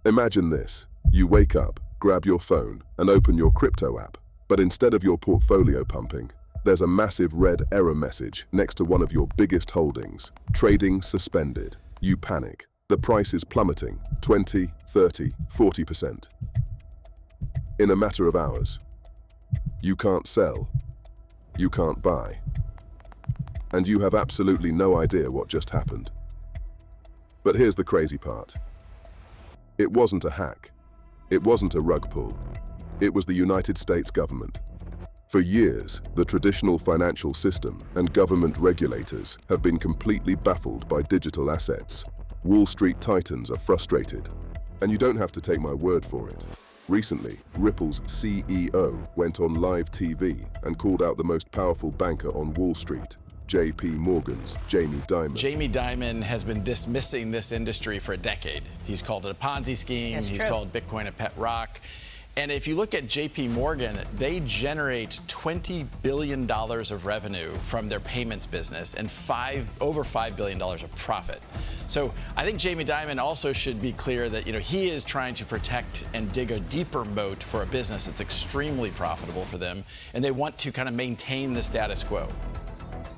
Imagine this. You wake up, grab your phone, and open your crypto app. But instead of your portfolio pumping, there's a massive red error message next to one of your biggest holdings. Trading suspended. You panic. The price is plummeting 20, 30, 40%. In a matter of hours. You can't sell. You can't buy. And you have absolutely no idea what just happened. But here's the crazy part. It wasn't a hack. It wasn't a rug pull. It was the United States government. For years, the traditional financial system and government regulators have been completely baffled by digital assets. Wall Street titans are frustrated. And you don't have to take my word for it. Recently, Ripple's CEO went on live TV and called out the most powerful banker on Wall Street, JP Morgan's Jamie Dimon. Jamie Dimon has been dismissing this industry for a decade. He's called it a Ponzi scheme. He's called Bitcoin a pet rock. And if you look at JP Morgan, they generate $20 billion of revenue from their payments business and over $5 billion of profit. So I think Jamie Dimon also should be clear that he is trying to protect and dig a deeper moat for a business that's extremely profitable for them, and they want to kind of maintain the status quo.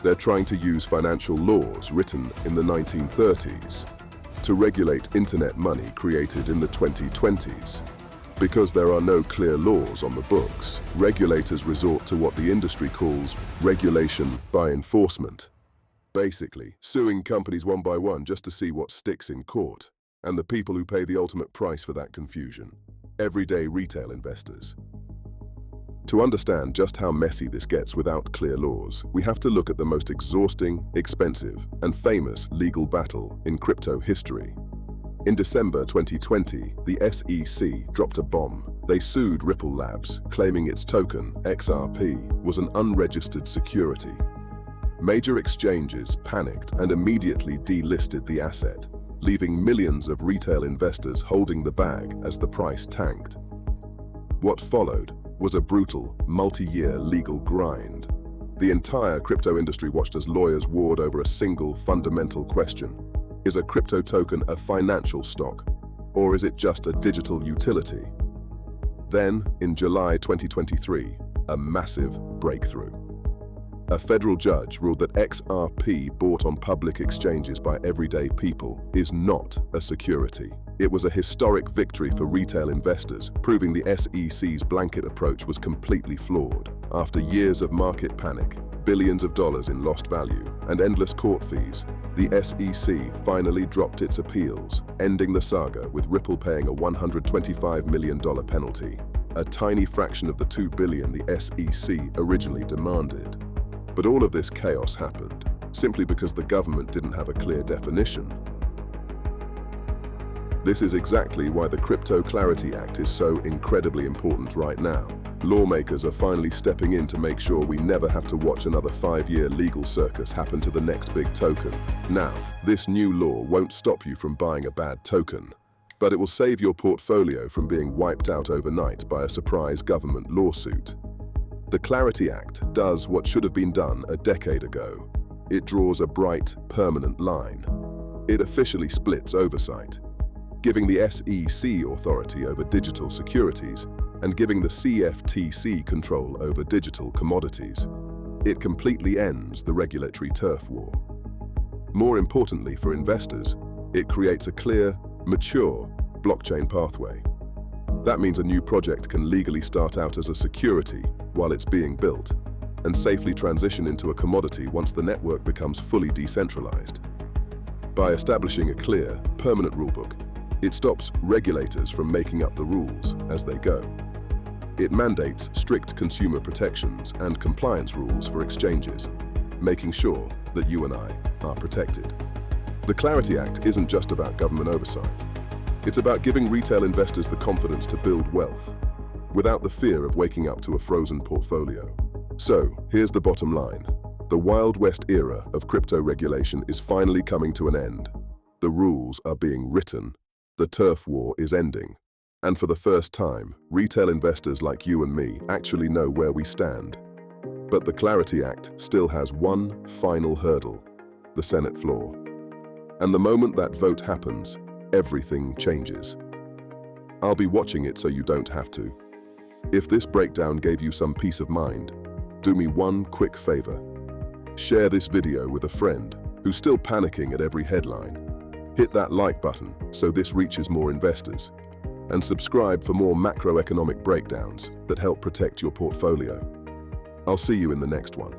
They're trying to use financial laws written in the 1930s to regulate internet money created in the 2020s. Because there are no clear laws on the books, regulators resort to what the industry calls regulation by enforcement. Basically, suing companies one by one just to see what sticks in court. And the people who pay the ultimate price for that confusion: everyday retail investors. To understand just how messy this gets without clear laws, we have to look at the most exhausting, expensive, and famous legal battle in crypto history. In December 2020, the SEC dropped a bomb. They sued Ripple Labs, claiming its token, XRP, was an unregistered security. Major exchanges panicked and immediately delisted the asset, leaving millions of retail investors holding the bag as the price tanked. What followed was a brutal, multi-year legal grind. The entire crypto industry watched as lawyers warred over a single fundamental question. Is a crypto token a financial stock, or is it just a digital utility? Then, in July 2023, a massive breakthrough. A federal judge ruled that XRP bought on public exchanges by everyday people is not a security. It was a historic victory for retail investors, proving the SEC's blanket approach was completely flawed. After years of market panic, billions of dollars in lost value, and endless court fees, the SEC finally dropped its appeals, ending the saga with Ripple paying a $125 million penalty, a tiny fraction of the $2 billion the SEC originally demanded. But all of this chaos happened simply because the government didn't have a clear definition. This is exactly why the Crypto Clarity Act is so incredibly important right now. Lawmakers are finally stepping in to make sure we never have to watch another 5-year legal circus happen to the next big token. Now, this new law won't stop you from buying a bad token, but it will save your portfolio from being wiped out overnight by a surprise government lawsuit. The Clarity Act does what should have been done a decade ago. It draws a bright, permanent line. It officially splits oversight, giving the SEC authority over digital securities and giving the CFTC control over digital commodities. It completely ends the regulatory turf war. More importantly for investors, it creates a clear, mature blockchain pathway. That means a new project can legally start out as a security while it's being built, and safely transition into a commodity once the network becomes fully decentralized. By establishing a clear, permanent rulebook, it stops regulators from making up the rules as they go. It mandates strict consumer protections and compliance rules for exchanges, making sure that you and I are protected. The Clarity Act isn't just about government oversight. It's about giving retail investors the confidence to build wealth without the fear of waking up to a frozen portfolio. So, here's the bottom line. The Wild West era of crypto regulation is finally coming to an end. The rules are being written. The turf war is ending. And for the first time, retail investors like you and me actually know where we stand. But the Clarity Act still has one final hurdle: the Senate floor. And the moment that vote happens, everything changes. I'll be watching it so you don't have to. If this breakdown gave you some peace of mind, do me one quick favor. Share this video with a friend who's still panicking at every headline. Hit that like button so this reaches more investors. And subscribe for more macroeconomic breakdowns that help protect your portfolio. I'll see you in the next one.